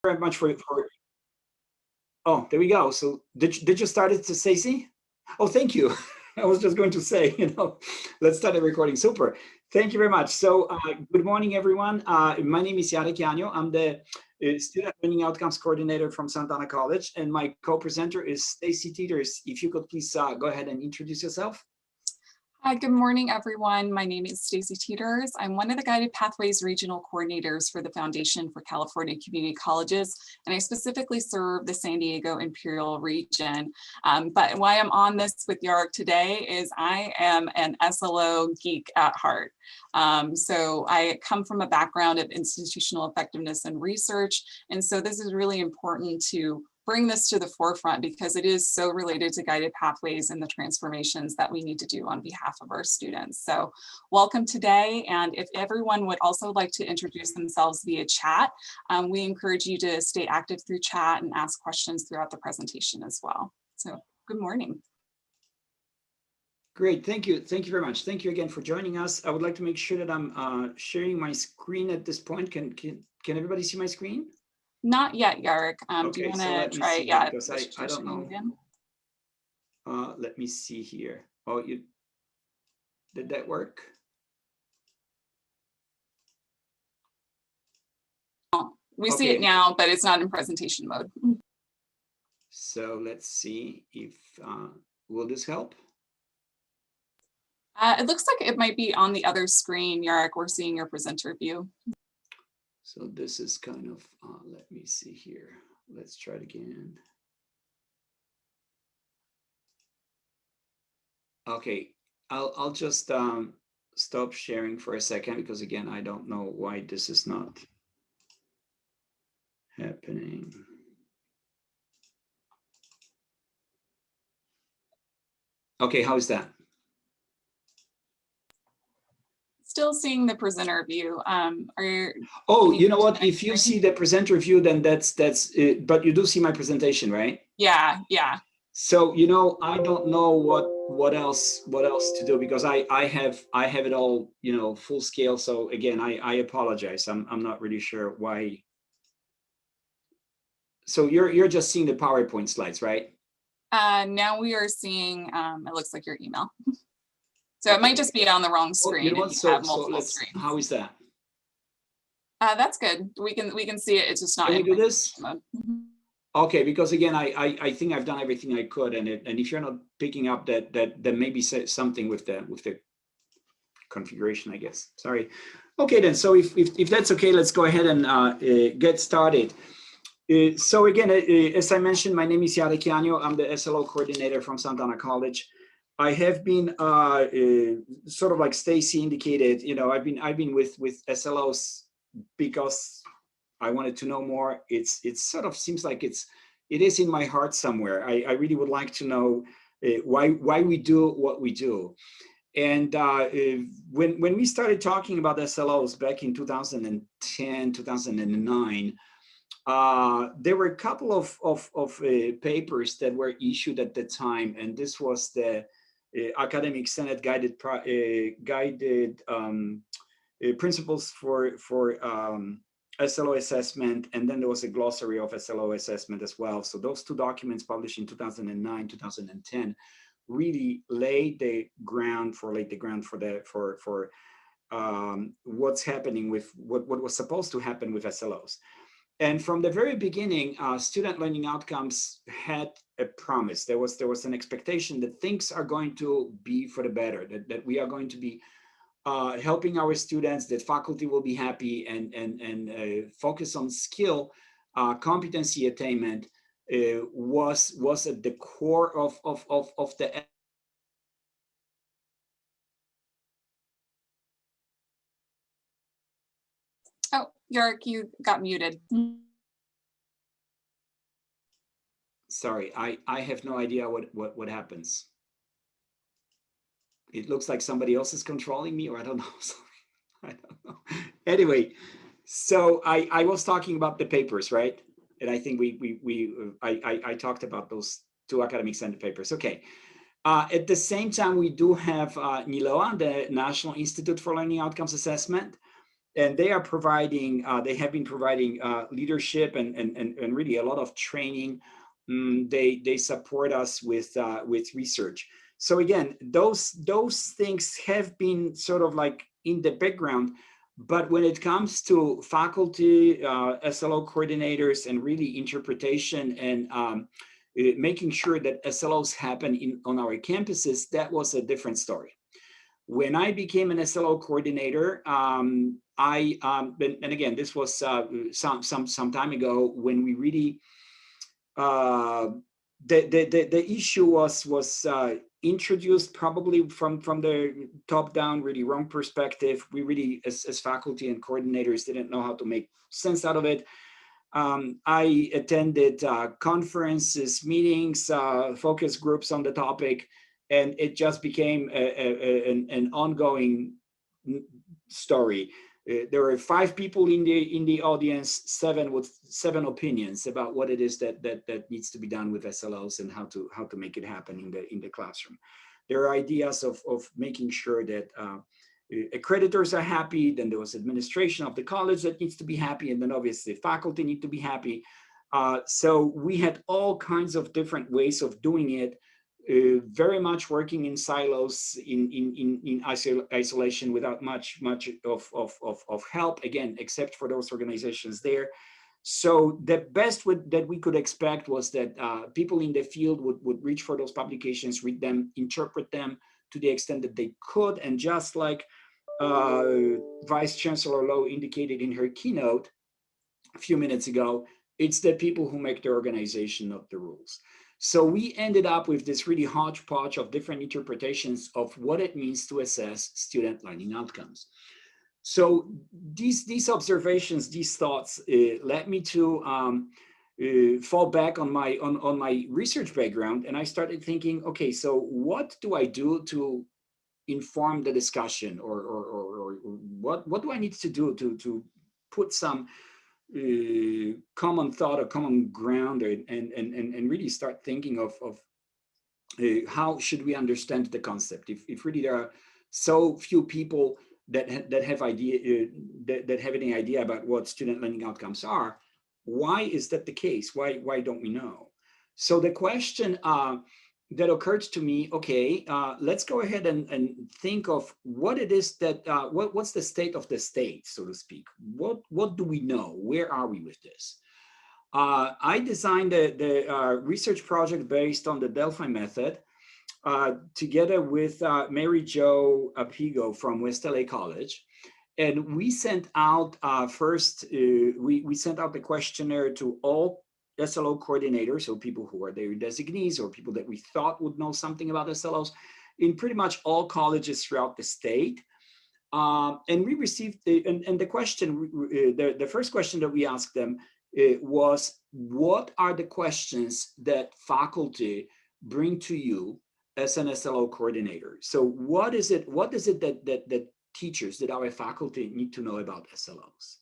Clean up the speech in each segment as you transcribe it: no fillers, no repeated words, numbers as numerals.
very much for oh, there we go. So did you start it, Stacey? Oh, thank you. I was just going to say, let's start the recording. Super. Thank you very much. So good morning, everyone. My name is Yarek Yanyo. I'm the Student Learning Outcomes Coordinator from Santa Ana College, and my co-presenter is Stacey Teeters. If you could please go ahead and introduce yourself. Hi, good morning, everyone. My name is Stacey Teeters. I'm one of the Guided Pathways Regional Coordinators for the Foundation for California Community Colleges, and I specifically serve the San Diego Imperial region. But why I'm on this with Yarek today is I am an SLO geek at heart. So I come from a background of institutional effectiveness and research, and so this is really important to bring this to the forefront because it is so related to guided pathways and the transformations that we need to do on behalf of our students. So welcome today. And if everyone would also like to introduce themselves via chat, we encourage you to stay active through chat and ask questions throughout the presentation as well. So good morning. Great, thank you. Thank you very much. Thank you again for joining us. I would like to make sure that I'm sharing my screen at this point. Can everybody see my screen? Not yet, Yarek. Okay, do you want so to try it? Yeah, because I don't know. Again? Let me see here. Oh, did that work? Oh, we see it now, but it's not in presentation mode. So let's see if will this help? It looks like it might be on the other screen, Yarek. We're seeing your presenter view. So this is kind of, let me see here. Let's try it again. Okay, I'll just stop sharing for a second because again, I don't know why this is not happening. Okay, how is that? Still seeing the presenter view. Oh, you know what? If you see the presenter view, then that's it. But you do see my presentation, right? Yeah. So I don't know what else to do because I have it all full scale. So again, I apologize. I'm not really sure why. So you're just seeing the PowerPoint slides, right? Now we are seeing. It looks like your email. So it might just be on the wrong screen. You know what? If you have multiple screens. How is that? That's good. We can see it. It's just not. Can we do this? Mode. Okay, because again, I think I've done everything I could, and if you're not picking up that maybe something with the configuration, I guess. Sorry. Okay, then. So if that's okay, let's go ahead and get started. So again, as I mentioned, my name is Yarek Yanyo. I'm the SLO coordinator from Santa Ana College. I have been sort of like Stacey indicated, I've been with SLOs because I wanted to know more. It sort of seems like it is in my heart somewhere. I really would like to know why we do what we do. And when we started talking about SLOs back in 2010, 2009, there were a couple of papers that were issued at the time, and this was the Academic Senate guided principles for SLO assessment, and then there was a glossary of SLO assessment as well. So those two documents published in 2009, 2010 really laid the ground for what's happening with what was supposed to happen with SLOs. And from the very beginning, student learning outcomes had a promise. There was an expectation that things are going to be for the better, that we are going to be helping our students, that faculty will be happy, and focus on skill, competency attainment was at the core of the. Oh, Yarek, you got muted. Sorry, I have no idea what happens. It looks like somebody else is controlling me, or I don't know. Sorry, I don't know. Anyway, so I was talking about the papers, right? And I think I talked about those two academic senate papers. Okay. At the same time, we do have NILOA, the National Institute for Learning Outcomes Assessment. and they are providing, they have been providing leadership and really a lot of training. They support us with research. So again, those things have been sort of like in the background, but when it comes to faculty, SLO coordinators, and really interpretation and making sure that SLOs happen on our campuses, that was a different story. When I became an SLO coordinator, and again, this was some time ago, when we really the issue was introduced probably from the top down, really wrong perspective. We really, as faculty and coordinators, didn't know how to make sense out of it. I attended conferences, meetings, focus groups on the topic, and it just became an ongoing story. There were 5 people in the audience, 7 with 7 opinions about what it is that needs to be done with SLOs and how to make it happen in the classroom. There are ideas of making sure that accreditors are happy. Then there was administration of the college that needs to be happy, and then obviously faculty need to be happy. So we had all kinds of different ways of doing it. Very much working in silos, in isolation, without much of help, again, except for those organizations there. So the best that we could expect was that people in the field would reach for those publications, read them, interpret them to the extent that they could. And just like Vice Chancellor Lowe indicated in her keynote a few minutes ago, it's the people who make the organization, not the rules. So we ended up with this really hodgepodge of different interpretations of what it means to assess student learning outcomes. So these observations, these thoughts led me to fall back on my research background, and I started thinking, okay, so what do I do to inform the discussion, or what do I need to do to put some common thought or common ground, and really start thinking of how should we understand the concept if really there are so few people that have any idea about what student learning outcomes are. Why is that the case? Why don't we know? So the question that occurred to me, okay, let's go ahead and think of what it is that, what's the state of the state, so to speak? What do we know? Where are we with this? I designed the research project based on the Delphi method, together with Mary Jo Apigo from West LA College. And we sent out first, we sent out the questionnaire to all SLO coordinators, so people who are their designees or people that we thought would know something about SLOs, in pretty much all colleges throughout the state. And we received, the question, the first question that we asked them was, what are the questions that faculty bring to you as an SLO coordinator? So what is it that teachers, that our faculty need to know about SLOs?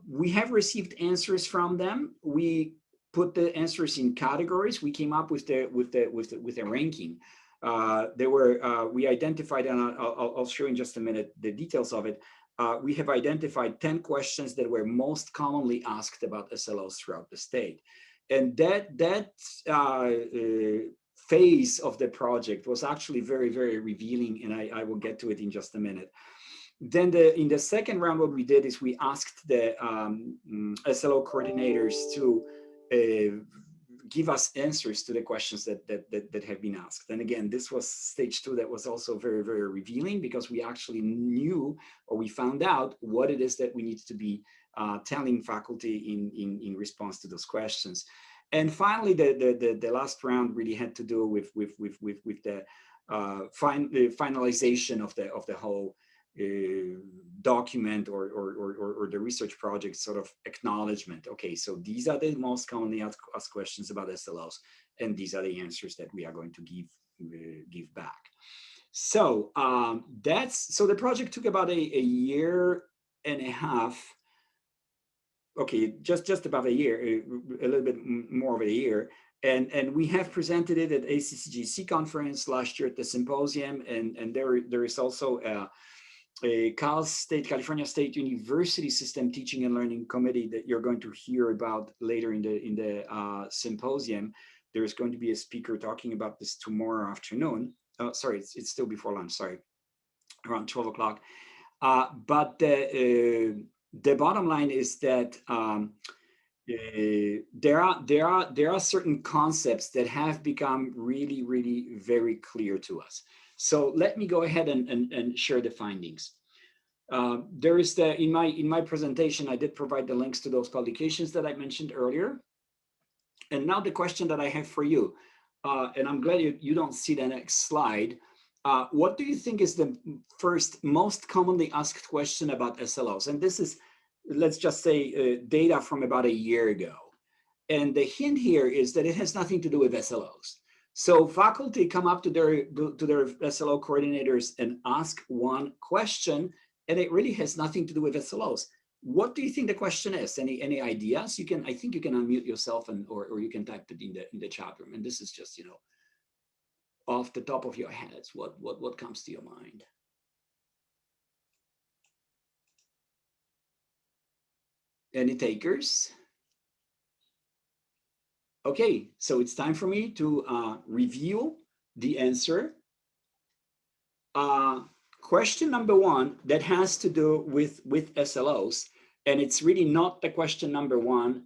We have received answers from them. We put the answers in categories. We came up with a ranking. We identified, and I'll show you in just a minute the details of it. We have identified 10 questions that were most commonly asked about SLOs throughout the state, and that phase of the project was actually very, very revealing, and I will get to it in just a minute. Then in the second round, what we did is we asked the SLO coordinators to give us answers to the questions that have been asked. And again, this was stage 2 that was also very, very revealing, because we actually knew, or we found out, what it is that we need to be telling faculty in response to those questions. And finally, the last round really had to do with the finalization of the whole document or the research project sort of acknowledgement. Okay, so these are the most commonly asked questions about SLOs, and these are the answers that we are going to give back. So so the project took about a year and a half. Okay, just about a year, a little bit more of a year. And we have presented it at ACCGC conference last year at the symposium, and there is also California State University System Teaching and Learning Committee that you're going to hear about later in the symposium. There's going to be a speaker talking about this tomorrow afternoon. Sorry, it's still before lunch. Sorry, around 12 o'clock. But the bottom line is that there are certain concepts that have become really very clear to us. So let me go ahead and share the findings. There is in my presentation, I did provide the links to those publications that I mentioned earlier. And now the question that I have for you, and I'm glad you don't see the next slide. What do you think is the first most commonly asked question about SLOs? And this is, let's just say, data from about a year ago. And the hint here is that it has nothing to do with SLOs. So faculty come up to their SLO coordinators and ask one question, and it really has nothing to do with SLOs. What do you think the question is? Any ideas? I think you can unmute yourself or you can type it in the chat room. And this is just, off the top of your heads, what comes to your mind? Any takers? Okay, so it's time for me to review the answer. Question number one that has to do with SLOs, and it's really not the question number one.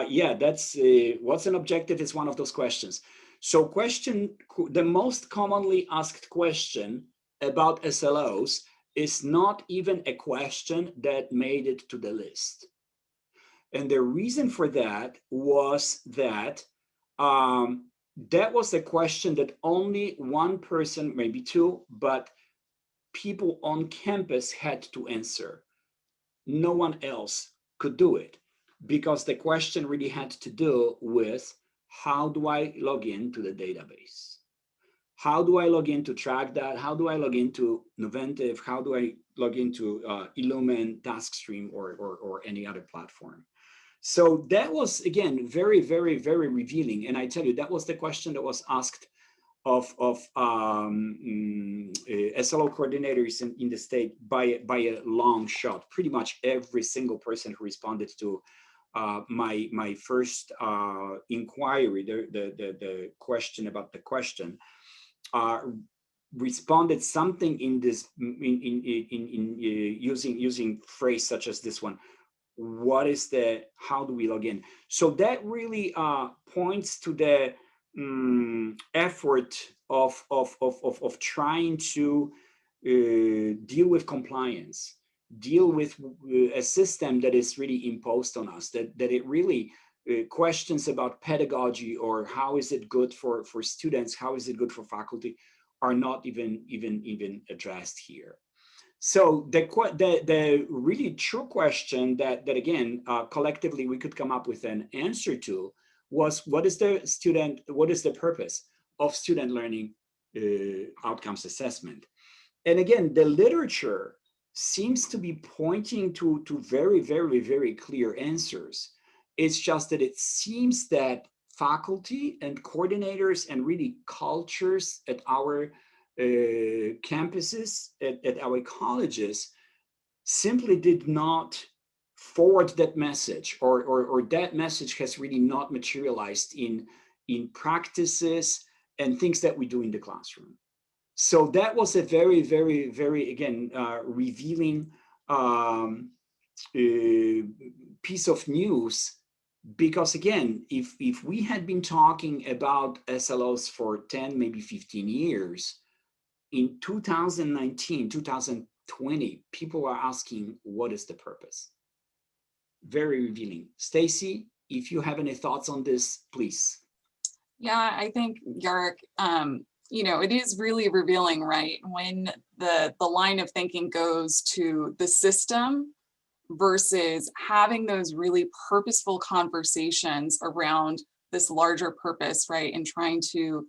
Yeah, that's what's an objective is one of those questions. So the most commonly asked question about SLOs is not even a question that made it to the list. And the reason for that was that that was a question that only one person, maybe two, but people on campus had to answer. No one else could do it because the question really had to do with how do I log into the database? How do I log in to track that? How do I log into Noventive? How do I log into Illumin, TaskStream, or any other platform? So that was, again, very revealing. And I tell you, that was the question that was asked of SLO coordinators in the state by a long shot. Pretty much every single person who responded to my first inquiry, the question about the question, responded something in this using phrase such as this one. How do we log in? So that really points to the effort of trying to deal with compliance, deal with a system that is really imposed on us, that it really questions about pedagogy or how is it good for students, how is it good for faculty, are not even addressed here. So the really true question that again collectively we could come up with an answer to was what is the purpose of student learning outcomes assessment? And again, the literature seems to be pointing to very clear answers. It's just that it seems that faculty and coordinators and really cultures at our campuses, at our colleges, simply did not forward that message, or that message has really not materialized in practices and things that we do in the classroom. So that was a very again revealing piece of news, because again, if we had been talking about SLOs for 10, maybe 15 years, in 2019, 2020, people are asking, what is the purpose? Very revealing. Stacy, if you have any thoughts on this, please. Yeah, I think, Jarek, it is really revealing, right? When the line of thinking goes to the system versus having those really purposeful conversations around this larger purpose, right? And trying to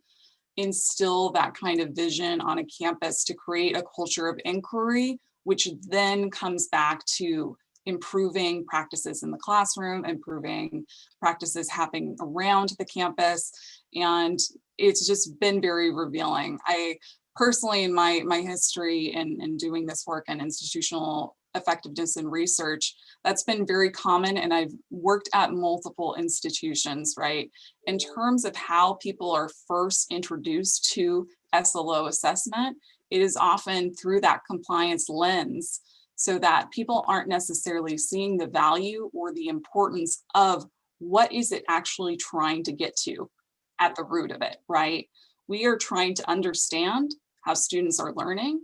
instill that kind of vision on a campus to create a culture of inquiry, which then comes back to improving practices in the classroom, improving practices happening around the campus. And it's just been very revealing. I personally, in my history in doing this work in institutional effectiveness and research, that's been very common. And I've worked at multiple institutions, right? In terms of how people are first introduced to SLO assessment, it is often through that compliance lens, so that people aren't necessarily seeing the value or the importance of what is it actually trying to get to at the root of it, right? We are trying to understand how students are learning,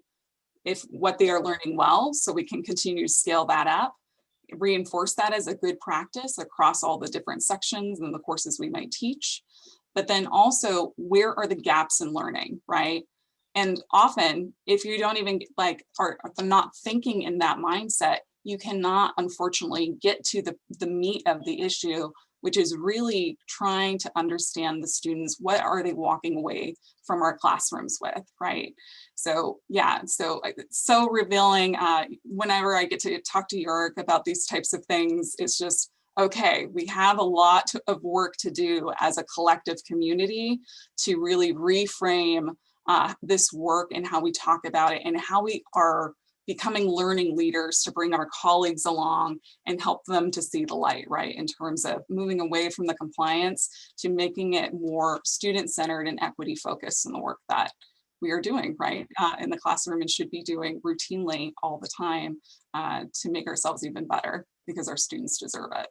if what they are learning well, so we can continue to scale that up, reinforce that as a good practice across all the different sections and the courses we might teach. But then also, where are the gaps in learning, right? And often, if you don't even are not thinking in that mindset, you cannot, unfortunately, get to the meat of the issue, which is really trying to understand the students. What are they walking away from our classrooms with, right? So yeah, so it's so revealing. Whenever I get to talk to Jörg about these types of things, it's just, okay, we have a lot of work to do as a collective community to really reframe this work and how we talk about it and how we are becoming learning leaders to bring our colleagues along and help them to see the light, right? In terms of moving away from the compliance to making it more student-centered and equity focused in the work that we are doing, right? In the classroom and should be doing routinely all the time to make ourselves even better, because our students deserve it.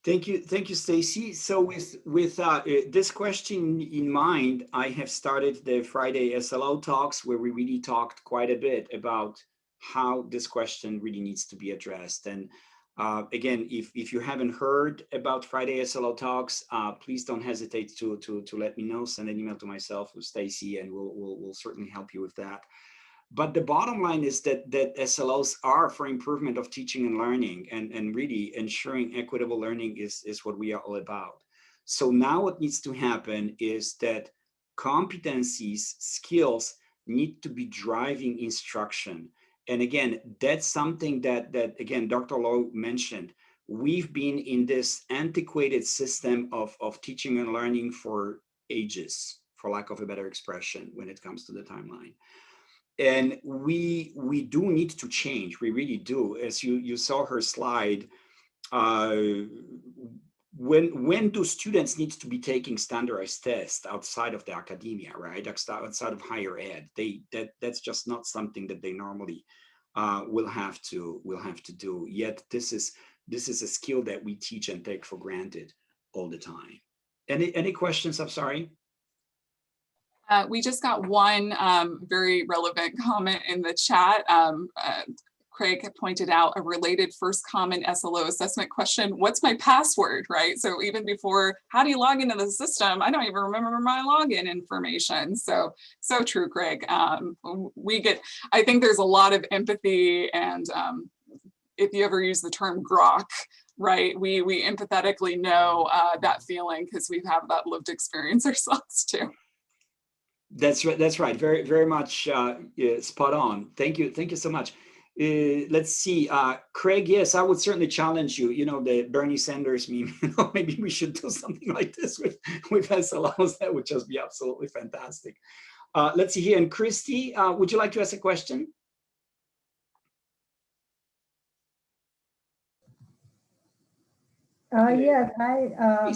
Thank you, Stacy. So with this question in mind, I have started the Friday SLO talks, where we really talked quite a bit about how this question really needs to be addressed. And again, if you haven't heard about Friday SLO talks, please don't hesitate to let me know. Send an email to myself or Stacy, and we'll certainly help you with that. But the bottom line is that SLOs are for improvement of teaching and learning, and really ensuring equitable learning is what we are all about. So now what needs to happen is that competencies, skills need to be driving instruction. And again, that's something that again, Dr. Lowe mentioned. We've been in this antiquated system of teaching and learning for ages, for lack of a better expression, when it comes to the timeline. And we do need to change. We really do. As you saw her slide, when do students need to be taking standardized tests outside of the academia, right? Outside of higher ed, that's just not something that they normally will have to do. Yet this is a skill that we teach and take for granted all the time. Any questions? I'm sorry. We just got one very relevant comment in the chat. Craig pointed out a related first common SLO assessment question: what's my password, right? So even before, how do you log into the system? I don't even remember my login information. So true, Craig. I think there's a lot of empathy, and if you ever use the term grok, right, we empathetically know that feeling, because we've had that lived experience ourselves too. That's right. That's right. Very, very much spot on. Thank you. Thank you so much. Let's see. Craig, yes, I would certainly challenge you. You know, the Bernie Sanders meme, maybe we should do something like this with SLOs. That would just be absolutely fantastic. Let's see here. And Christy, would you like to ask a question? Yes, I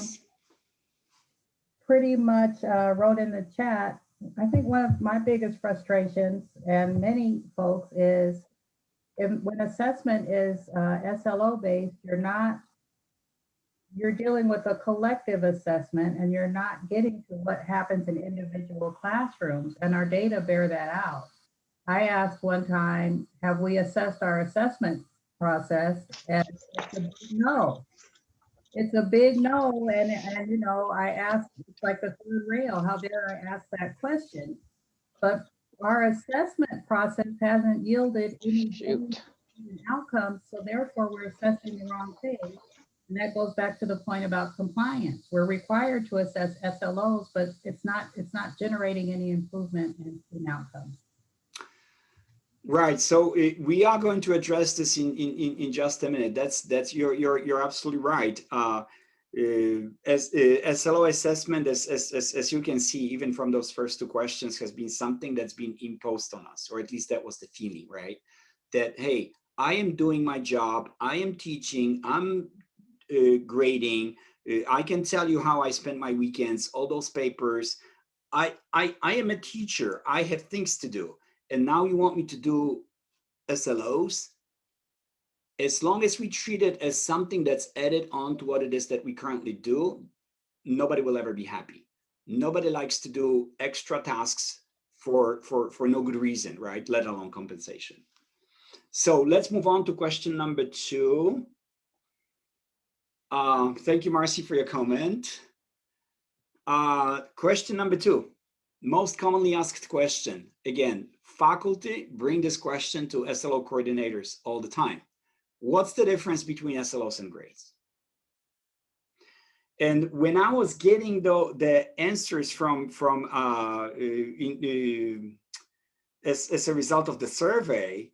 pretty much wrote in the chat. I think one of my biggest frustrations, and many folks, is when assessment is SLO based, you're dealing with a collective assessment, and you're not getting to what happens in individual classrooms, and our data bear that out. I asked one time, have we assessed our assessment process? And it's a big no. It's a big no. And you know, I asked, it's like the third rail, how dare I ask that question? But our assessment process hasn't yielded any outcomes, so therefore we're assessing the wrong thing. And that goes back to the point about compliance. We're required to assess SLOs, but it's not generating any improvement in outcomes. Right. So we are going to address this in just a minute. You're absolutely right. SLO assessment, as you can see, even from those first two questions, has been something that's been imposed on us, or at least that was the feeling, right? That, hey, I am doing my job, I am teaching, I'm grading, I can tell you how I spend my weekends, all those papers. I am a teacher, I have things to do. And now you want me to do SLOs? As long as we treat it as something that's added on to what it is that we currently do, nobody will ever be happy. Nobody likes to do extra tasks for no good reason, right? Let alone compensation. So let's move on to question number 2. Thank you, Marcy, for your comment. Question number 2, most commonly asked question. Again, faculty bring this question to SLO coordinators all the time. What's the difference between SLOs and grades? And when I was getting the answers as a result of the survey,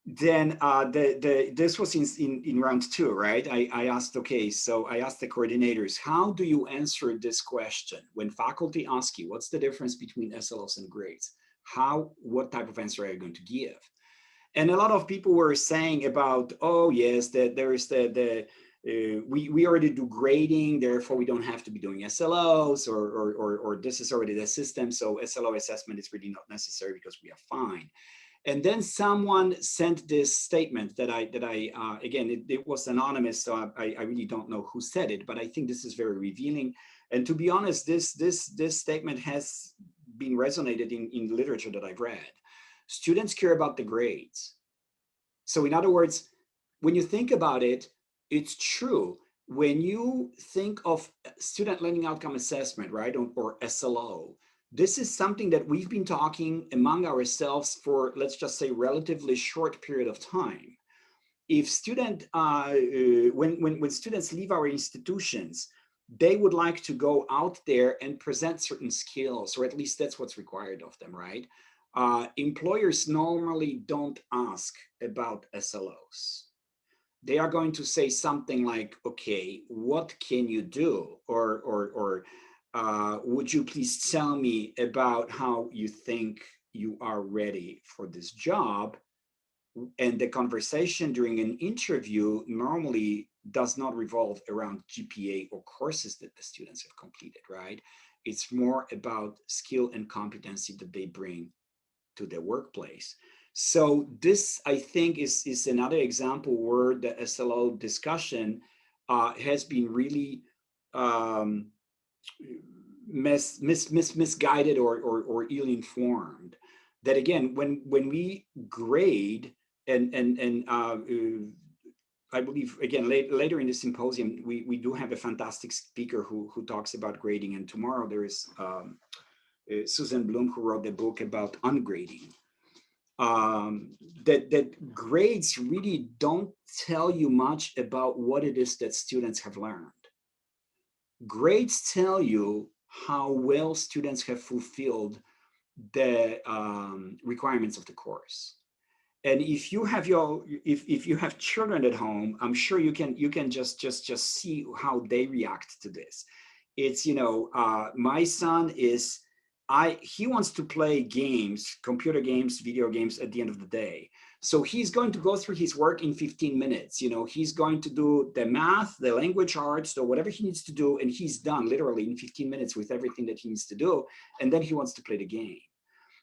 then this was in round 2, right? I asked, okay, so I asked the coordinators, how do you answer this question when faculty ask you, what's the difference between SLOs and grades? What type of answer are you going to give? And a lot of people were saying about, oh yes, that there is we already do grading, therefore we don't have to be doing SLOs, or this is already the system, so SLO assessment is really not necessary because we are fine. And then someone sent this statement that again, it was anonymous, so I really don't know who said it, but I think this is very revealing. And to be honest, this statement has been resonated in literature that I've read. Students care about the grades. So in other words, when you think about it, it's true. When you think of student learning outcome assessment, right, or SLO, this is something that we've been talking among ourselves for, let's just say, relatively short period of time. If when students leave our institutions, they would like to go out there and present certain skills, or at least that's what's required of them, right? Employers normally don't ask about SLOs. They are going to say something like, okay, what can you do? Or would you please tell me about how you think you are ready for this job? And the conversation during an interview normally does not revolve around GPA or courses that the students have completed, right? It's more about skill and competency that they bring to their workplace. So this, I think, is another example where the SLO discussion has been really misguided or ill-informed. That again, when we grade, and I believe, again, later in the symposium, we do have a fantastic speaker who talks about grading, and tomorrow there is Susan Bloom, who wrote the book about ungrading. That grades really don't tell you much about what it is that students have learned. Grades tell you how well students have fulfilled the requirements of the course. And if you have if you have children at home, I'm sure you can just see how they react to this. It's, my son is, he wants to play games, computer games, video games at the end of the day. So he's going to go through his work in 15 minutes. He's going to do the math, the language arts, so whatever he needs to do, and he's done literally in 15 minutes with everything that he needs to do. And then he wants to play the game.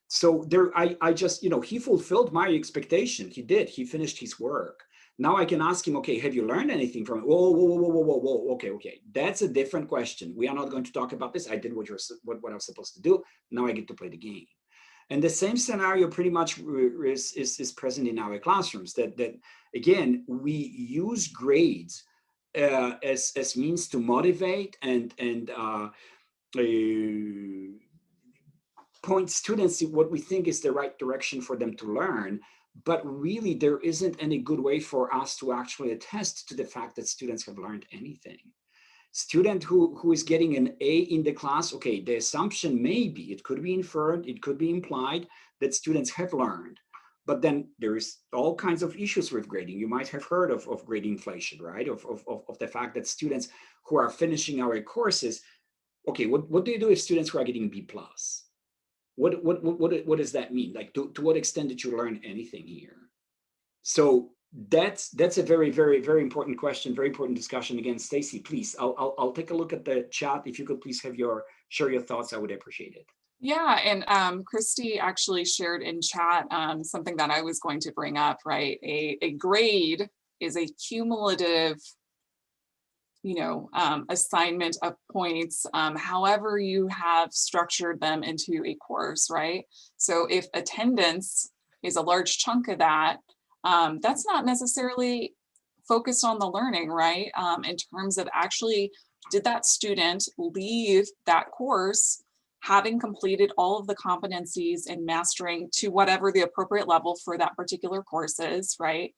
So I just, he fulfilled my expectation. He did. He finished his work. Now I can ask him, okay, have you learned anything from it? Whoa, okay. That's a different question. We are not going to talk about this. I did what I was supposed to do. Now I get to play the game. And the same scenario pretty much is present in our classrooms. That again, we use grades as means to motivate and point students in what we think is the right direction for them to learn. But really, there isn't any good way for us to actually attest to the fact that students have learned anything. Student who is getting an A in the class, okay, the assumption may be, it could be inferred, it could be implied that students have learned. But then there is all kinds of issues with grading. You might have heard of grade inflation, right? Of the fact that students who are finishing our courses, okay, what do you do with students who are getting B+? What does that mean? Like, to what extent did you learn anything here? So that's a very, very, very important question, very important discussion. Again, Stacy, please, I'll take a look at the chat. If you could please share your thoughts, I would appreciate it. Yeah, and Christy actually shared in chat something that I was going to bring up, right? A grade is a cumulative, assignment of points, however you have structured them into a course, right? So if attendance is a large chunk of that, that's not necessarily focused on the learning, right? In terms of actually, did that student leave that course having completed all of the competencies and mastering to whatever the appropriate level for that particular course is, right?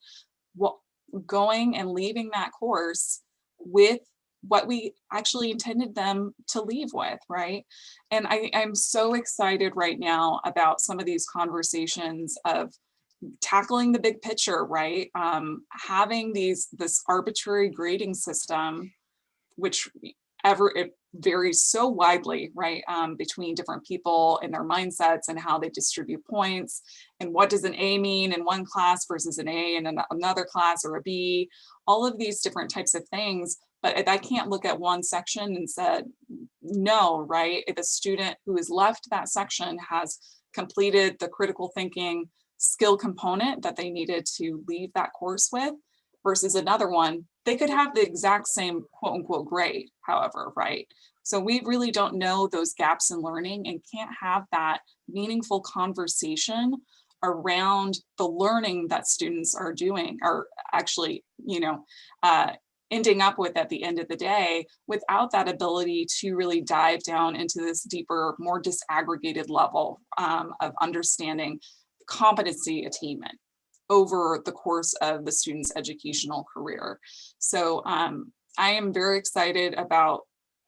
Well, going and leaving that course with what we actually intended them to leave with, right? And I'm so excited right now about some of these conversations of tackling the big picture, right? Having this arbitrary grading system, which it varies so widely, right, between different people and their mindsets and how they distribute points, and what does an A mean in one class versus an A in another class, or a B, all of these different types of things. But I can't look at one section and said, no, right? If a student who has left that section has completed the critical thinking skill component that they needed to leave that course with versus another one, they could have the exact same quote unquote grade, however, right? So we really don't know those gaps in learning and can't have that meaningful conversation around the learning that students are doing, or actually, ending up with at the end of the day, without that ability to really dive down into this deeper, more disaggregated level of understanding competency attainment over the course of the student's educational career. So I am very excited about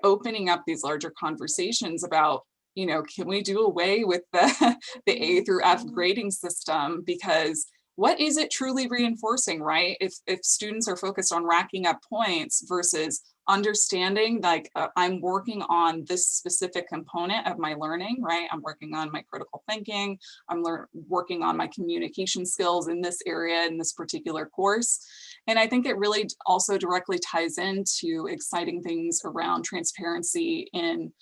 opening up these larger conversations about, can we do away with the A through F grading system? Because what is it truly reinforcing, right? If students are focused on racking up points versus understanding, like, I'm working on this specific component of my learning, right? I'm working on my critical thinking, I'm working on my communication skills in this area, in this particular course. And I think it really also directly ties into exciting things around transparency in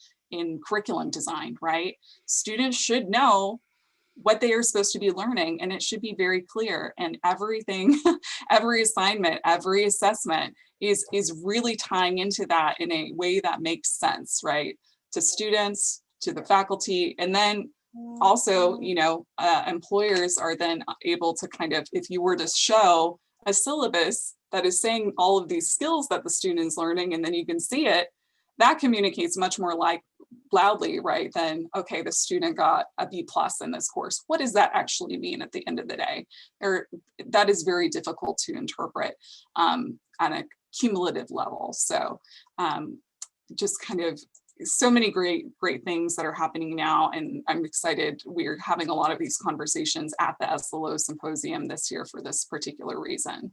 curriculum design, right? Students should know what they are supposed to be learning, and it should be very clear. And everything, every assignment, every assessment is really tying into that in a way that makes sense, right? To students, to the faculty, and then also, employers are then able to kind of, if you were to show a syllabus that is saying all of these skills that the student is learning, and then you can see it, that communicates much more loudly, right, than, okay, the student got a B+ in this course. What does that actually mean at the end of the day? That is very difficult to interpret on a cumulative level. So just kind of so many great things that are happening now, and I'm excited. We're having a lot of these conversations at the SLO Symposium this year for this particular reason.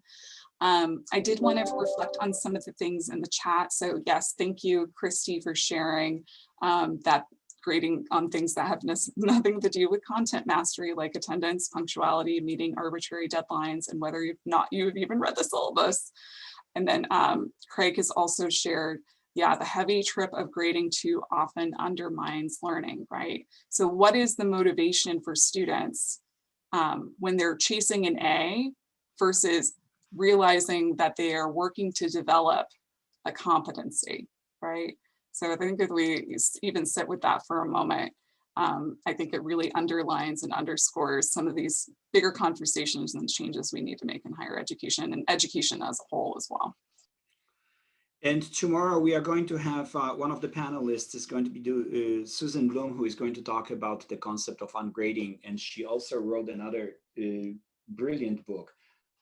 I did want to reflect on some of the things in the chat. So yes, thank you, Christy, for sharing that grading on things that have nothing to do with content mastery, like attendance, punctuality, meeting arbitrary deadlines, and whether you've even read the syllabus. And then Craig has also shared, yeah, the heavy trip of grading too often undermines learning, right? So what is the motivation for students when they're chasing an A versus realizing that they are working to develop a competency, right? So I think if we even sit with that for a moment, I think it really underlines and underscores some of these bigger conversations and changes we need to make in higher education and education as a whole as well. And tomorrow we are going to have one of the panelists is going to be Susan Bloom, who is going to talk about the concept of ungrading. And she also wrote another brilliant book,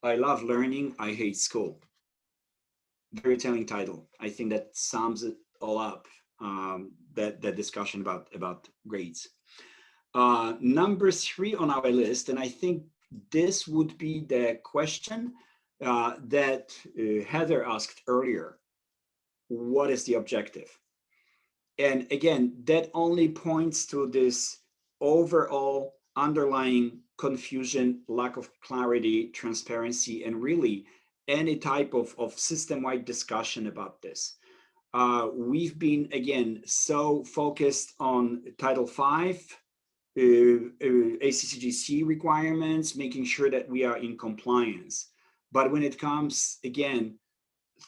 I Love Learning, I Hate School. Very telling title. I think that sums it all up, that discussion about grades. Number 3 on our list, and I think this would be the question that Heather asked earlier. what is the objective? And again, that only points to this overall underlying confusion, lack of clarity, transparency, and really any type of system-wide discussion about this. We've been, again, so focused on Title V, ACCGC requirements, making sure that we are in compliance. But when it comes, again,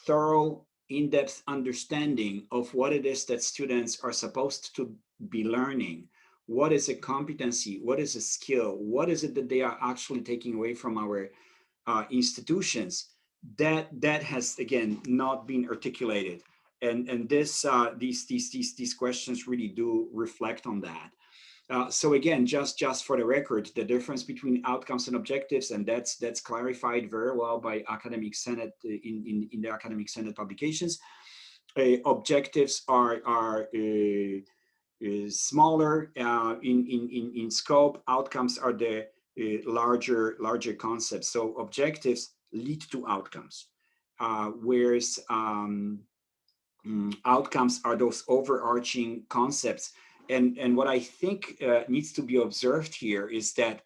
thorough, in-depth understanding of what it is that students are supposed to be learning, what is a competency, what is a skill, what is it that they are actually taking away from our institutions, that has, again, not been articulated. And this these questions really do reflect on that. So again, just for the record, the difference between outcomes and objectives, and that's clarified very well by Academic Senate in the Academic Senate publications. Objectives are smaller in scope. Outcomes are the larger concepts. So objectives lead to outcomes, whereas outcomes are those overarching concepts. And what I think needs to be observed here is that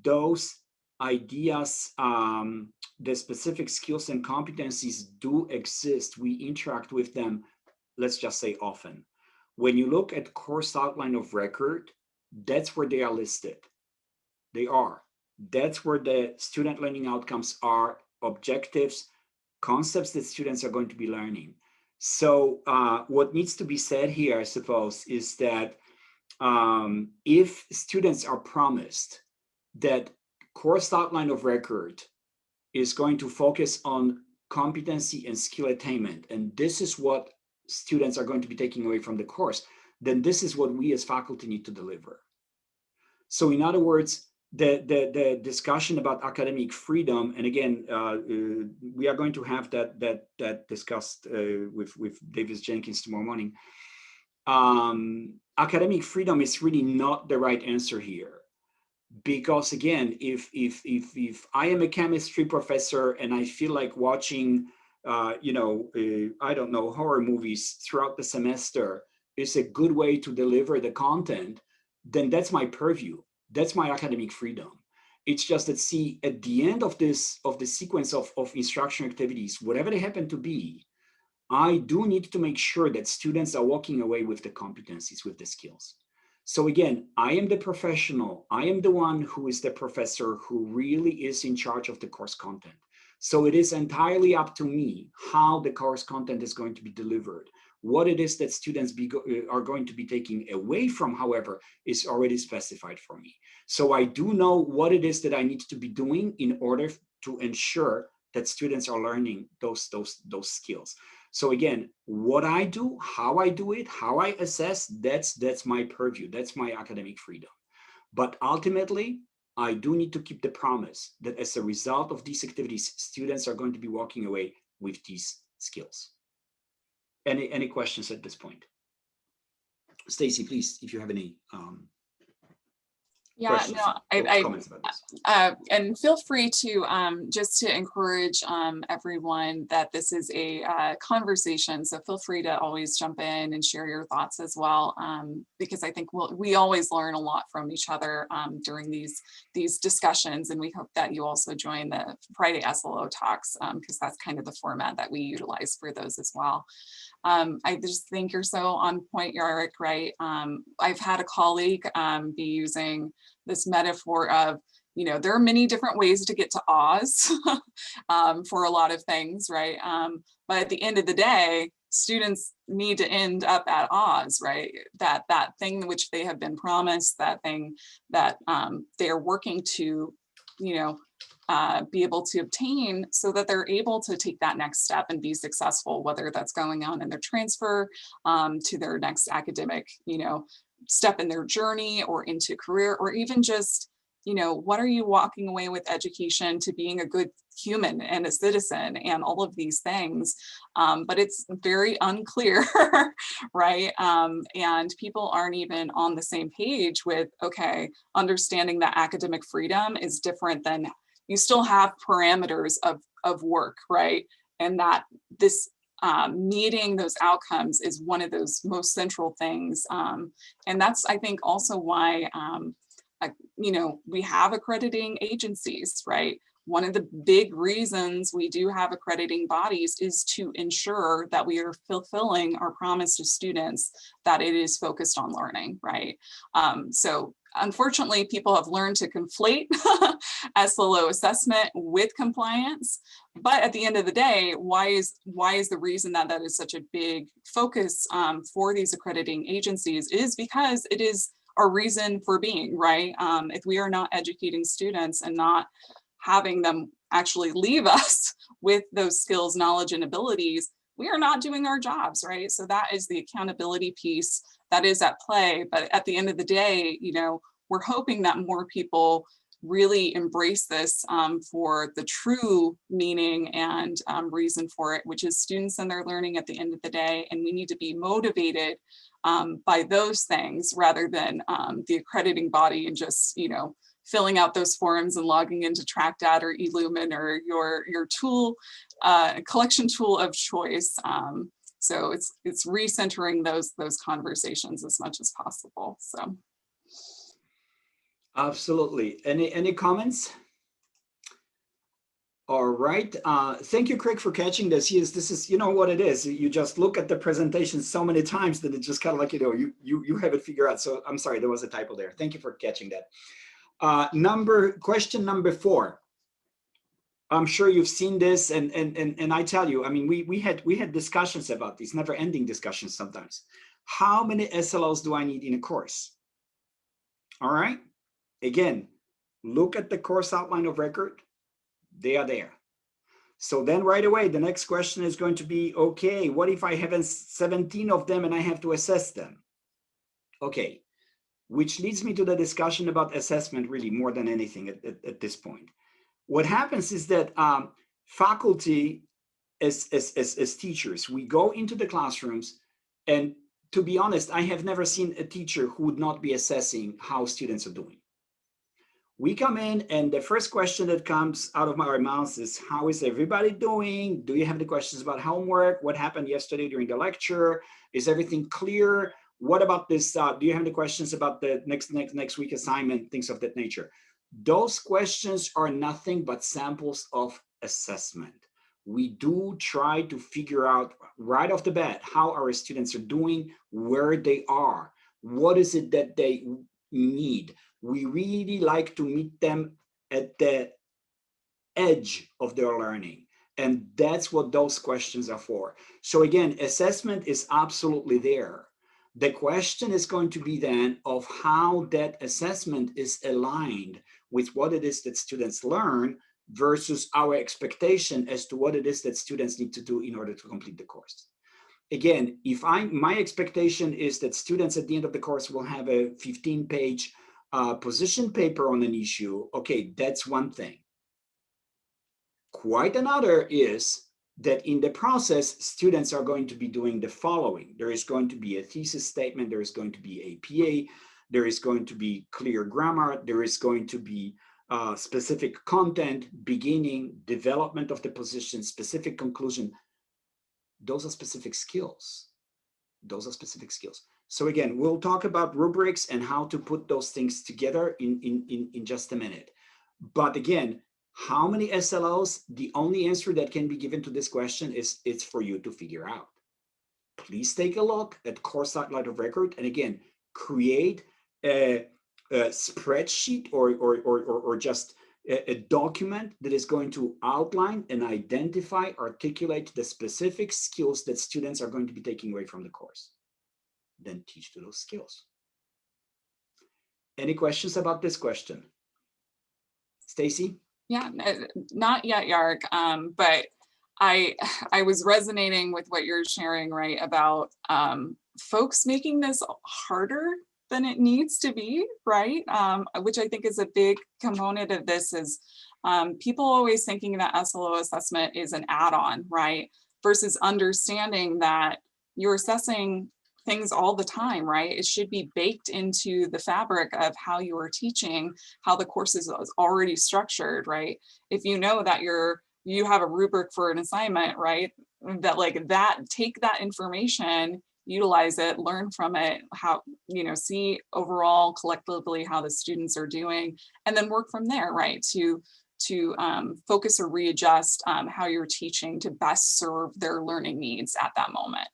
those ideas, the specific skills and competencies do exist. We interact with them, let's just say, often. When you look at course outline of record, that's where they are listed. They are. That's where the student learning outcomes are, objectives, concepts that students are going to be learning. So what needs to be said here, I suppose, is that if students are promised that course outline of record is going to focus on competency and skill attainment, and this is what students are going to be taking away from the course, then this is what we as faculty need to deliver. So in other words, the discussion about academic freedom, and again, we are going to have that discussed with Davis Jenkins tomorrow morning. Academic freedom is really not the right answer here, because again, if I am a chemistry professor and I feel like watching, I don't know, horror movies throughout the semester is a good way to deliver the content, then that's my purview. That's my academic freedom. It's just that, see, at the end of the sequence of instruction activities, whatever they happen to be, I do need to make sure that students are walking away with the competencies, with the skills. So again, I am the professional. I am the one who is the professor who really is in charge of the course content. So it is entirely up to me how the course content is going to be delivered. What it is that students are going to be taking away from, however, is already specified for me. So I do know what it is that I need to be doing in order to ensure that students are learning those skills. So again, what I do, how I do it, how I assess, that's my purview. That's my academic freedom. But ultimately, I do need to keep the promise that as a result of these activities, students are going to be walking away with these skills. Any questions at this point? Stacy, please, if you have any questions or comments about this. And feel free to just to encourage everyone that this is a conversation. So feel free to always jump in and share your thoughts as well, because I think we always learn a lot from each other during these discussions. And we hope that you also join the Friday SLO talks, because that's kind of the format that we utilize for those as well. I just think you're so on point, Yarek, right? I've had a colleague be using this metaphor of, there are many different ways to get to Oz for a lot of things, right? But at the end of the day, students need to end up at Oz, right? That thing which they have been promised, that thing that they are working to, be able to obtain, so that they're able to take that next step and be successful, whether that's going on in their transfer to their next academic, step in their journey, or into career, or even just, what are you walking away with education to being a good human and a citizen and all of these things. But it's very unclear, right? And people aren't even on the same page with, okay, understanding that academic freedom is different than, you still have parameters of work, right? And that this meeting those outcomes is one of those most central things. And that's, I think, also why, we have accrediting agencies, right? One of the big reasons we do have accrediting bodies is to ensure that we are fulfilling our promise to students that it is focused on learning, right? So unfortunately, people have learned to conflate SLO assessment with compliance. But at the end of the day, why is the reason that that is such a big focus for these accrediting agencies is because it is our reason for being, right? If we are not educating students and not having them actually leave us with those skills, knowledge, and abilities, we are not doing our jobs, right? So that is the accountability piece that is at play. But at the end of the day, we're hoping that more people really embrace this for the true meaning and reason for it, which is students and their learning at the end of the day. And we need to be motivated by those things rather than the accrediting body and just, filling out those forms and logging into TrackDat or eLumen or your tool, collection tool of choice. So it's recentering those conversations as much as possible. So. Absolutely. Any comments? All right. Thank you, Craig, for catching this. Yes, this is, what it is. You just look at the presentation so many times that it's just kind of like, you have it figured out. So I'm sorry, there was a typo there. Thank you for catching that. Question number 4. I'm sure you've seen this, and I tell you, I mean, we had discussions about these, never-ending discussions sometimes. How many SLOs do I need in a course? All right. Again, look at the course outline of record. They are there. So then right away, the next question is going to be, okay, what if I have 17 of them and I have to assess them? Okay, which leads me to the discussion about assessment really more than anything at this point. What happens is that faculty as teachers, we go into the classrooms, and to be honest, I have never seen a teacher who would not be assessing how students are doing. We come in and the first question that comes out of our mouths is, how is everybody doing? Do you have any questions about homework? What happened yesterday during the lecture? Is everything clear? What about this? Do you have any questions about the next week assignment? Things of that nature. Those questions are nothing but samples of assessment. We do try to figure out right off the bat how our students are doing, where they are, what is it that they need. We really like to meet them at the edge of their learning. And that's what those questions are for. So again, assessment is absolutely there. The question is going to be then of how that assessment is aligned with what it is that students learn versus our expectation as to what it is that students need to do in order to complete the course. Again, if my expectation is that students at the end of the course will have a 15-page position paper on an issue, okay, that's one thing. Quite another is that in the process, students are going to be doing the following. There is going to be a thesis statement, there is going to be a PA, there is going to be clear grammar, there is going to be specific content, beginning, development of the position, specific conclusion. Those are specific skills. Those are specific skills. So again, we'll talk about rubrics and how to put those things together in just a minute. But again, how many SLOs? The only answer that can be given to this question is it's for you to figure out. Please take a look at course outline of record, and again, create a spreadsheet or just a document that is going to outline and identify, articulate the specific skills that students are going to be taking away from the course. Then teach to those skills. Any questions about this question? Stacy? Yeah, not yet, Yark, but I was resonating with what you're sharing, right, about folks making this harder than it needs to be, right? Which I think is a big component of this is people always thinking that SLO assessment is an add-on, right? Versus understanding that you're assessing things all the time, right? It should be baked into the fabric of how you are teaching, how the course is already structured, right? If you know that you have a rubric for an assignment, right? take that information, utilize it, learn from it, how, see overall collectively how the students are doing, and then work from there, right? To focus or readjust how you're teaching to best serve their learning needs at that moment.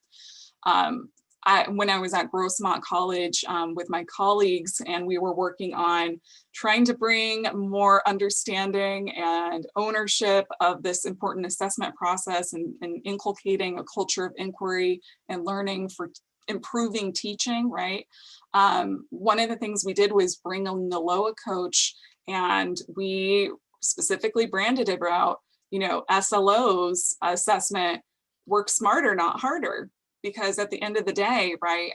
When I was at Grossmont College with my colleagues, and we were working on trying to bring more understanding and ownership of this important assessment process, and inculcating a culture of inquiry and learning for improving teaching, right? One of the things we did was bring a NILOA coach, and we specifically branded it about, SLOs assessment, work smarter, not harder. Because at the end of the day, right,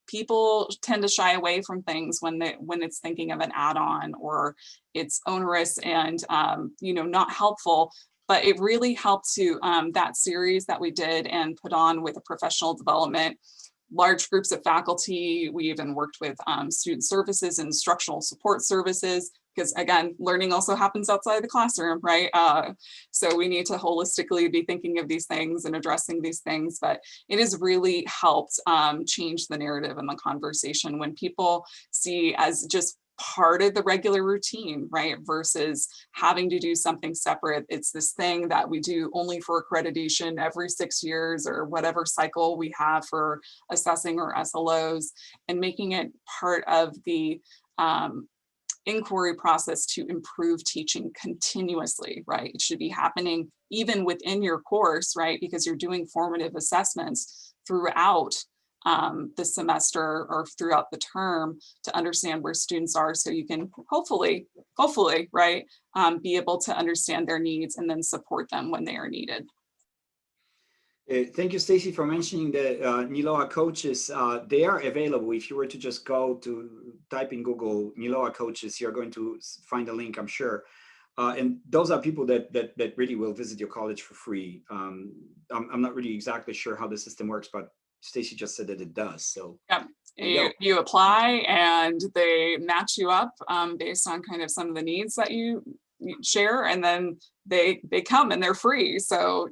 people tend to shy away from things when it's thinking of an add-on, or it's onerous and not helpful. But it really helped to that series that we did and put on with a professional development, large groups of faculty. We even worked with student services and instructional support services, because again, learning also happens outside the classroom, right? So we need to holistically be thinking of these things and addressing these things, but it has really helped change the narrative and the conversation when people see as just part of the regular routine, right? Versus having to do something separate. It's this thing that we do only for accreditation every 6 years, or whatever cycle we have for assessing or SLOs, and making it part of the inquiry process to improve teaching continuously, right? It should be happening even within your course, right? Because you're doing formative assessments throughout the semester or throughout the term to understand where students are, so you can hopefully, right, be able to understand their needs and then support them when they are needed. Thank you, Stacy, for mentioning the NILOA coaches. They are available. If you were to just go to type in Google NILOA coaches, you're going to find a link, I'm sure. And those are people that really will visit your college for free. I'm not really exactly sure how the system works, but Stacy just said that it does. So yeah, you apply and they match you up based on kind of some of the needs that you share, and then they come and they're free. So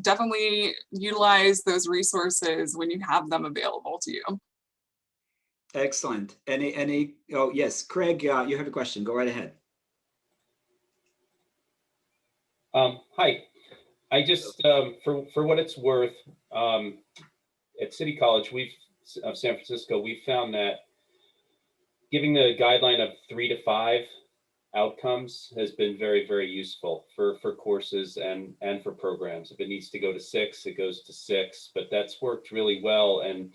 definitely utilize those resources when you have them available to you. Excellent. Oh yes, Craig, you have a question, go right ahead. Hi, I just for what it's worth, at City College of San Francisco, we found that giving the guideline of 3 to 5 outcomes has been very, very useful for courses and for programs. If it needs to go to 6, it goes to 6, but that's worked really well. And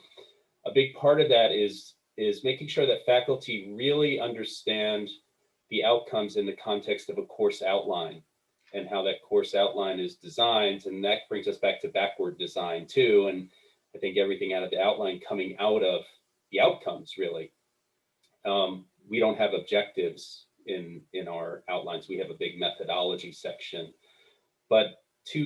a big part of that is making sure that faculty really understand the outcomes in the context of a course outline and how that course outline is designed. And that brings us back to backward design too. And I think everything out of the outline coming out of the outcomes, really. We don't have objectives in our outlines. We have a big methodology section, but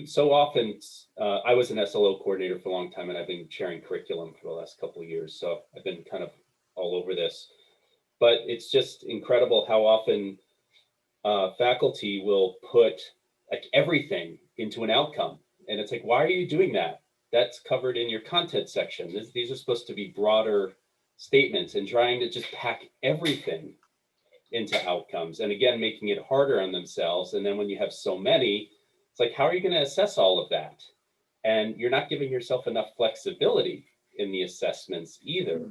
so often, I was an SLO coordinator for a long time, and I've been chairing curriculum for the last couple of years. So I've been kind of all over this, but it's just incredible how often faculty will put like everything into an outcome. And it's like, why are you doing that? That's covered in your content section. These are supposed to be broader statements, and trying to just pack everything into outcomes, and again, making it harder on themselves. And then when you have so many, it's like, how are you going to assess all of that? And you're not giving yourself enough flexibility in the assessments either,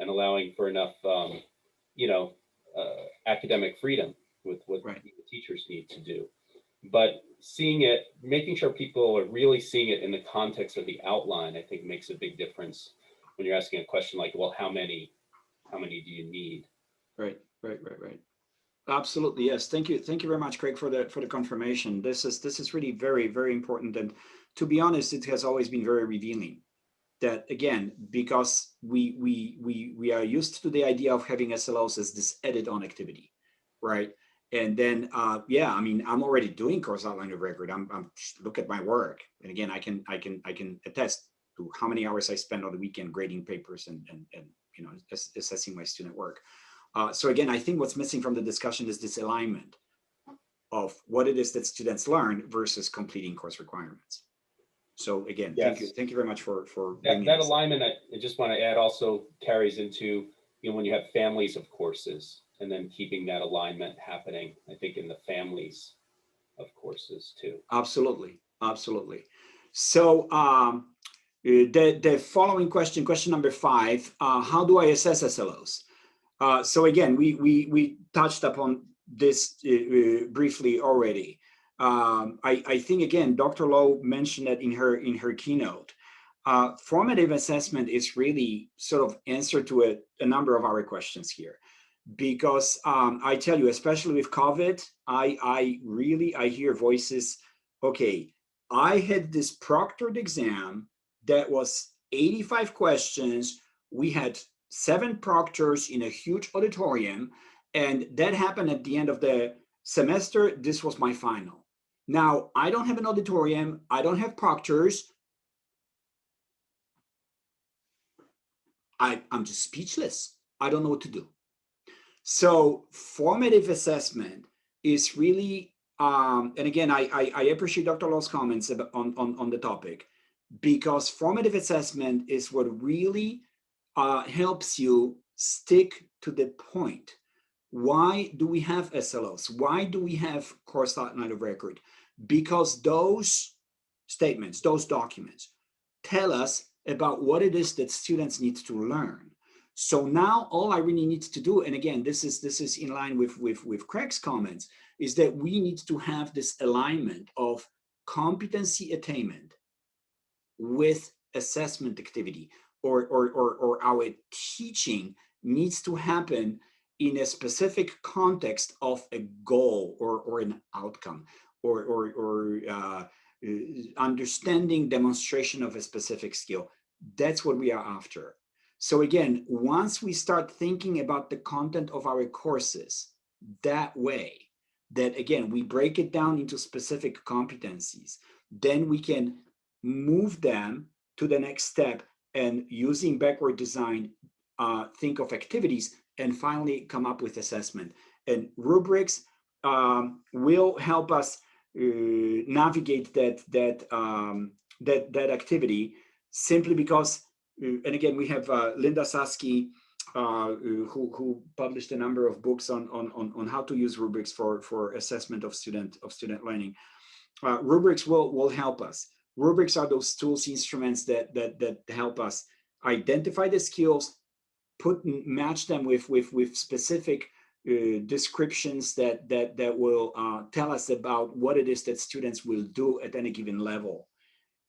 and allowing for enough, academic freedom with what the teachers need to do. But seeing it, making sure people are really seeing it in the context of the outline, I think makes a big difference when you're asking a question like, well, how many do you need? Right. Absolutely, yes. Thank you very much, Craig, for the confirmation. This is really very, very important, and to be honest, it has always been very revealing. That again, because we are used to the idea of having SLOs as this added-on activity, right? And then I mean, I'm already doing course outline of record. I'm look at my work, and again, I can attest to how many hours I spend on the weekend grading papers and assessing my student work. So again, I think what's missing from the discussion is this alignment of what it is that students learn versus completing course requirements. So again, Yes. thank you very much for That, bringing that this. alignment, I just want to add, also carries into, when you have families of courses, and then keeping that alignment happening, I think, in the families of courses too. Absolutely, absolutely. So the following question number 5, how do I assess SLOs? So again, we touched upon this briefly already. I think again, Dr. Lowe mentioned that in her keynote. Formative assessment is really sort of answer to a number of our questions here, because I tell you, especially with COVID, I hear voices. Okay, I had this proctored exam that was 85 questions. We had 7 proctors in a huge auditorium, and that happened at the end of the semester. This was my final. Now, I don't have an auditorium. I don't have proctors. I'm just speechless. I don't know what to do. So formative assessment is really, and again, I appreciate Dr. Lowe's comments on the topic, because formative assessment is what really helps you stick to the point. Why do we have SLOs? Why do we have course outline of record? Because those statements, those documents tell us about what it is that students need to learn. So now all I really need to do, and again, this is in line with Craig's comments, is that we need to have this alignment of competency attainment with assessment activity, or our teaching needs to happen in a specific context of a goal or an outcome, or understanding, demonstration of a specific skill. That's what we are after. So again, once we start thinking about the content of our courses that way, that again, we break it down into specific competencies, then we can move them to the next step, and using backward design, think of activities, and finally come up with assessment. And rubrics will help us navigate that activity, simply because, and again, we have Linda Sasky, who published a number of books on how to use rubrics for assessment of student learning. Rubrics will help us. Rubrics are those tools, instruments that help us identify the skills, match them with specific descriptions that will tell us about what it is that students will do at any given level,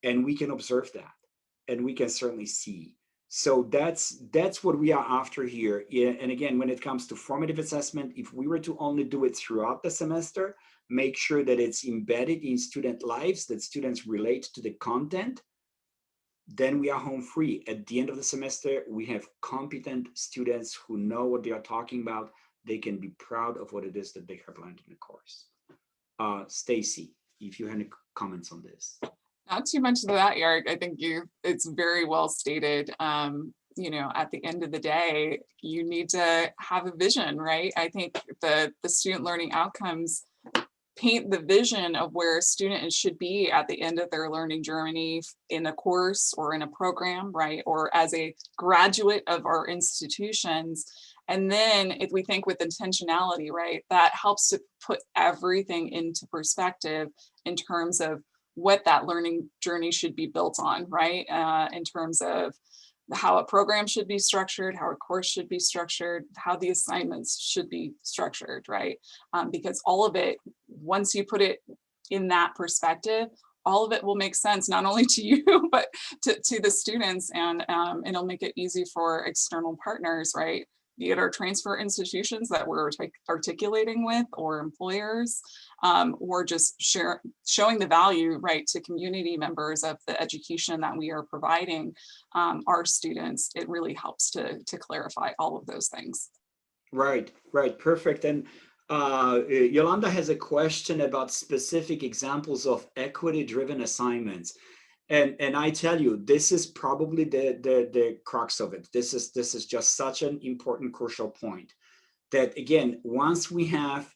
and we can observe that, and we can certainly see. So that's what we are after here. And again, when it comes to formative assessment, if we were to only do it throughout the semester, make sure that it's embedded in student lives, that students relate to the content, then we are home free. At the end of the semester, we have competent students who know what they are talking about. They can be proud of what it is that they have learned in the course. Stacy, if you have any comments on this. Not too much of that, Eric. I think it's very well stated. At the end of the day, you need to have a vision, right? I think the student learning outcomes paint the vision of where a student should be at the end of their learning journey in a course or in a program, right? Or as a graduate of our institutions. And then if we think with intentionality, right, that helps to put everything into perspective in terms of what that learning journey should be built on, right? In terms of how a program should be structured, how a course should be structured, how the assignments should be structured, right? Because all of it, once you put it in that perspective, all of it will make sense, not only to you, but to the students, and it'll make it easy for external partners, right? Be it our transfer institutions that we're articulating with, or employers, or just showing the value, right, to community members of the education that we are providing our students. It really helps to clarify all of those things. Right, perfect. And Yolanda has a question about specific examples of equity-driven assignments. And I tell you, this is probably the crux of it. This is just such an important, crucial point, that again, once we have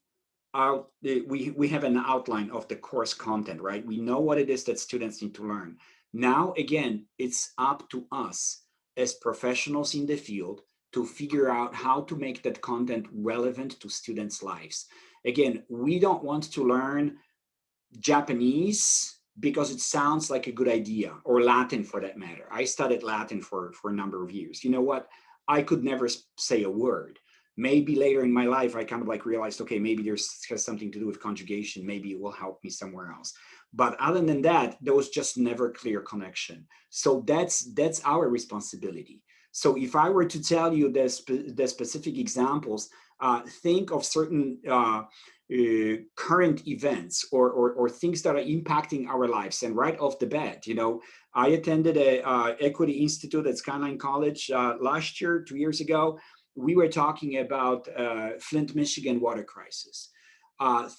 we have an outline of the course content, right? We know what it is that students need to learn. Now, again, it's up to us as professionals in the field to figure out how to make that content relevant to students' lives. Again, we don't want to learn Japanese because it sounds like a good idea, or Latin for that matter. I studied Latin for a number of years. You know what? I could never say a word. Maybe later in my life, I kind of like realized, okay, maybe has something to do with conjugation. Maybe it will help me somewhere else. But other than that, there was just never clear connection. So that's our responsibility. So if I were to tell you the specific examples, think of certain current events or things that are impacting our lives. And right off the bat, you know, I attended a Equity Institute at Skyline College last year, 2 years ago. We were talking about Flint, Michigan water crisis.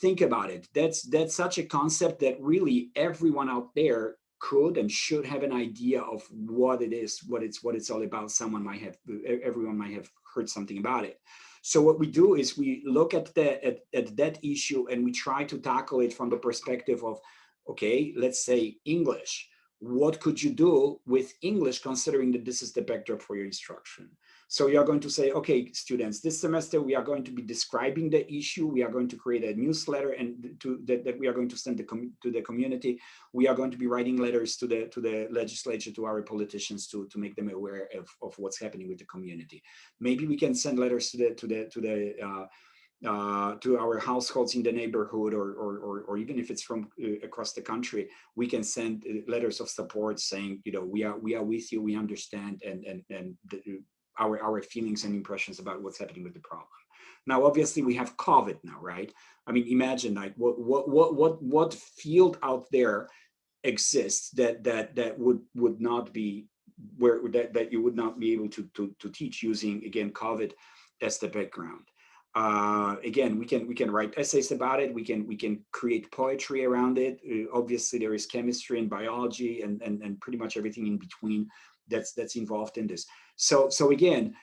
Think about it. That's such a concept that really everyone out there could and should have an idea of what it is, what it's all about. Everyone might have heard something about it. So what we do is we look at that issue and we try to tackle it from the perspective of, okay, let's say English. What could you do with English, considering that this is the backdrop for your instruction? So you're going to say, okay, students, this semester we are going to be describing the issue. We are going to create a newsletter and that we are going to send to the community. We are going to be writing letters to the legislature, to our politicians, to make them aware of what's happening with the community. Maybe we can send letters to our households in the neighborhood, or even if it's from across the country, we can send letters of support saying, you know, we are with you, we understand, and our feelings and impressions about what's happening with the problem. Now, obviously, we have COVID now, right? I mean, imagine like what field out there exists that would not be that you would not be able to teach using, again, COVID as the background. Again, we can write essays about it. We can create poetry around it. Obviously, there is chemistry and biology and pretty much everything in between that's involved in this. So again,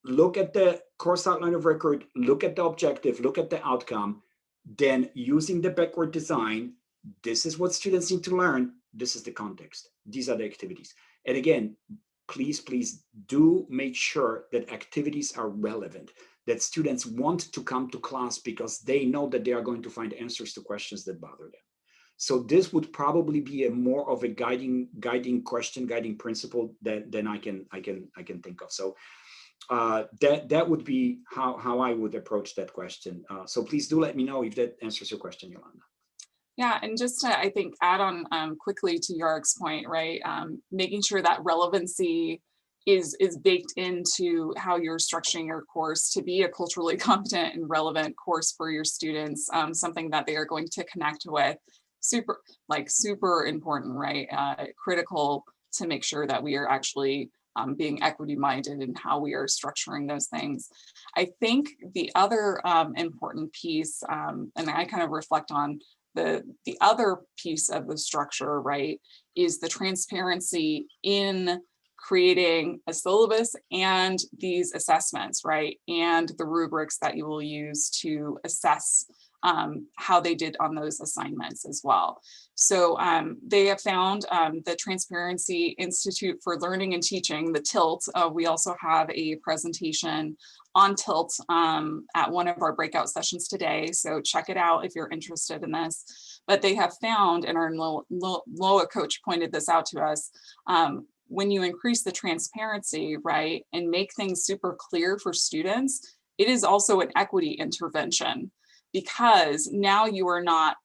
look at the course outline of record, look at the objective, look at the outcome, then using the backward design, this is what students need to learn. This is the context. These are the activities. And again, please do make sure that activities are relevant, that students want to come to class because they know that they are going to find answers to questions that bother them. So this would probably be a more of a guiding question, guiding principle than I can think of. So that would be how I would approach that question. So please do let me know if that answers your question, Yolanda. Yeah, and just to, I think, add on quickly to Yarick's point, right? Making sure that relevancy is baked into how you're structuring your course to be a culturally competent and relevant course for your students, something that they are going to connect with. Super important, right? Critical to make sure that we are actually being equity minded in how we are structuring those things. I think the other important piece, and I kind of reflect on the other piece of the structure, right, is the transparency in creating a syllabus and these assessments, right, and the rubrics that you will use to assess how they did on those assignments as well. So they have found the Transparency Institute for Learning and Teaching, the TILT. We also have a presentation on TILT at one of our breakout sessions today. So check it out if you're interested in this. But they have found, and our LOA coach pointed this out to us, when you increase the transparency, right, and make things super clear for students, it is also an equity intervention, because now you are not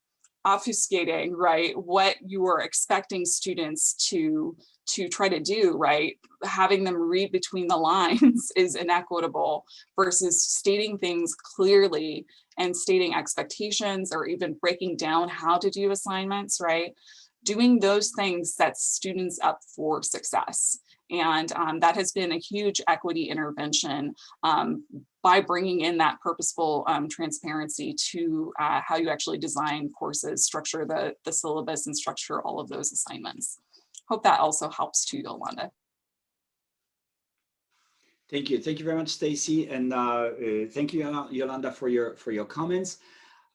obfuscating, right, what you are expecting students to try to do, right? Having them read between the lines is inequitable versus stating things clearly and stating expectations, or even breaking down how to do assignments, right? Doing those things sets students up for success. And that has been a huge equity intervention by bringing in that purposeful transparency to how you actually design courses, structure the syllabus, and structure all of those assignments. Hope that also helps too, Yolanda. Thank you very much, Stacy, and thank you, Yolanda, for your comments.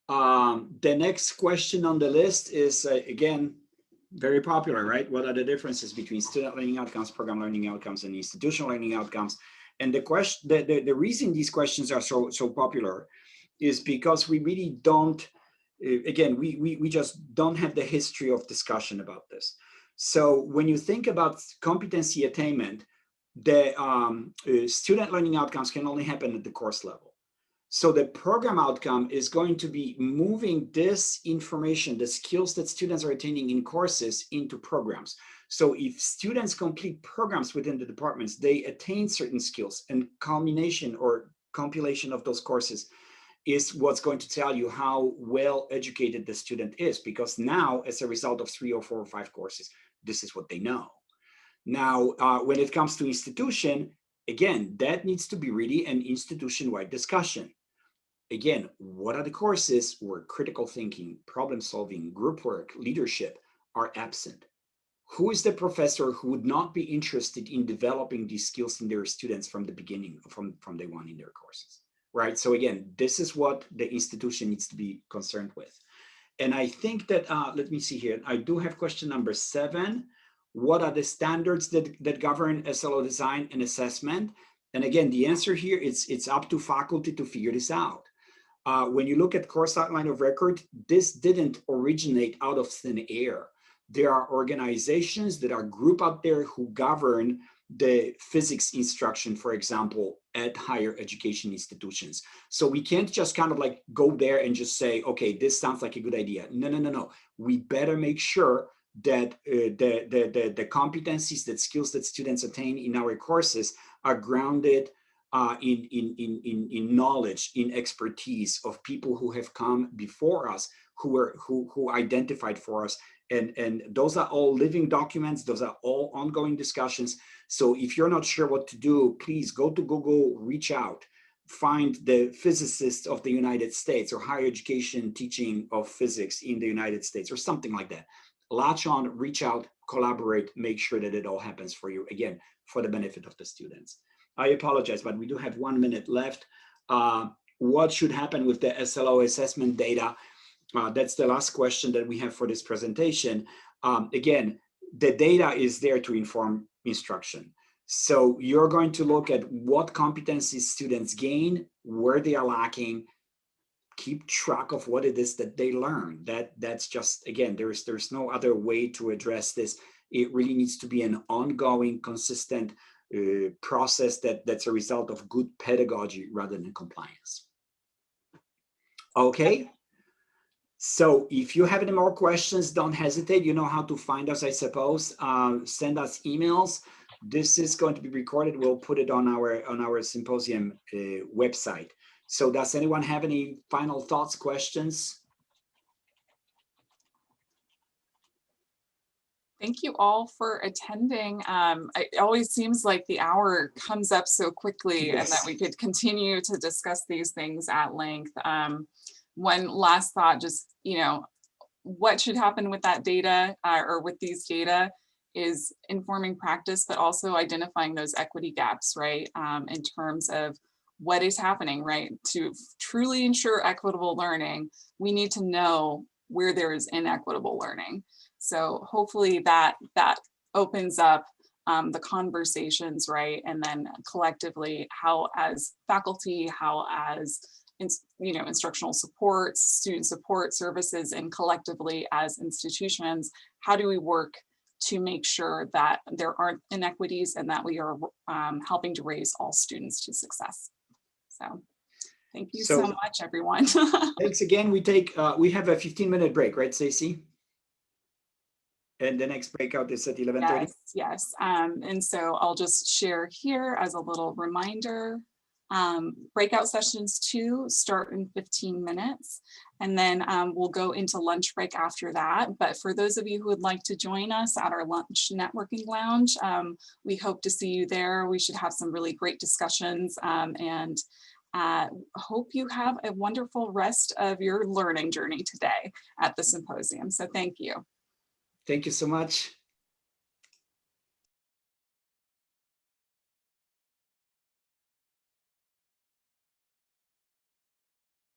The next question on the list is again Very popular, right? What are the differences between student learning outcomes, program learning outcomes, and institutional learning outcomes? And the reason these questions are so popular is because we really don't, again, we just don't have the history of discussion about this. So when you think about competency attainment, the student learning outcomes can only happen at the course level. So the program outcome is going to be moving this information, the skills that students are attaining in courses, into programs. So if students complete programs within the departments, they attain certain skills, and culmination or compilation of those courses is what's going to tell you how well educated the student is, because now, as a result of 3 or 4 or 5 courses, this is what they know. Now, when it comes to institution, again, that needs to be really an institution-wide discussion. Again, what are the courses where critical thinking, problem solving, group work, leadership are absent? Who is the professor who would not be interested in developing these skills in their students from the beginning, from day one in their courses, right? So again, this is what the institution needs to be concerned with. And I think that, let me see here, I do have question number 7. What are the standards that govern SLO design and assessment? And again, the answer here is it's up to faculty to figure this out. When you look at course outline of record, this didn't originate out of thin air. There are organizations that are group out there who govern the physics instruction, for example, at higher education institutions. So we can't just kind of like go there and just say, okay, this sounds like a good idea. No. We better make sure that the competencies, that skills that students attain in our courses are grounded in knowledge, in expertise of people who have come before us, who identified for us. And those are all living documents. Those are all ongoing discussions. So if you're not sure what to do, please go to Google, reach out, find the physicists of the United States or higher education teaching of physics in the United States or something like that. Latch on, reach out, collaborate, make sure that it all happens for you, again, for the benefit of the students. I apologize, but we do have 1 minute left. What should happen with the SLO assessment data? That's the last question that we have for this presentation. Again, the data is there to inform instruction. So you're going to look at what competencies students gain, where they are lacking, keep track of what it is that they learn. That's just, again, there's no other way to address this. It really needs to be an ongoing, consistent process that's a result of good pedagogy rather than compliance. Okay. So if you have any more questions, don't hesitate. You know how to find us, I suppose. Send us emails. This is going to be recorded. We'll put it on our symposium website. So does anyone have any final thoughts, questions? Thank you all for attending. It always seems like the hour comes up so quickly, Yes. and that we could continue to discuss these things at length. One last thought, just, what should happen with that data or with these data is informing practice, but also identifying those equity gaps, right? In terms of what is happening, right? To truly ensure equitable learning, we need to know where there is inequitable learning. So hopefully that opens up the conversations, right? And then collectively, how as faculty, how as instructional support, student support services, and collectively as institutions, how do we work to make sure that there aren't inequities and that we are helping to raise all students to success? So thank you so much, everyone. Thanks again. We have a 15-minute break, right, Stacey? And the next breakout is at 11:30? Yes. And so I'll just share here as a little reminder. Breakout sessions 2 start in 15 minutes, and then we'll go into lunch break after that. But for those of you who would like to join us at our lunch networking lounge, we hope to see you there. We should have some really great discussions, and hope you have a wonderful rest of your learning journey today at the symposium. So thank you. Thank you so much.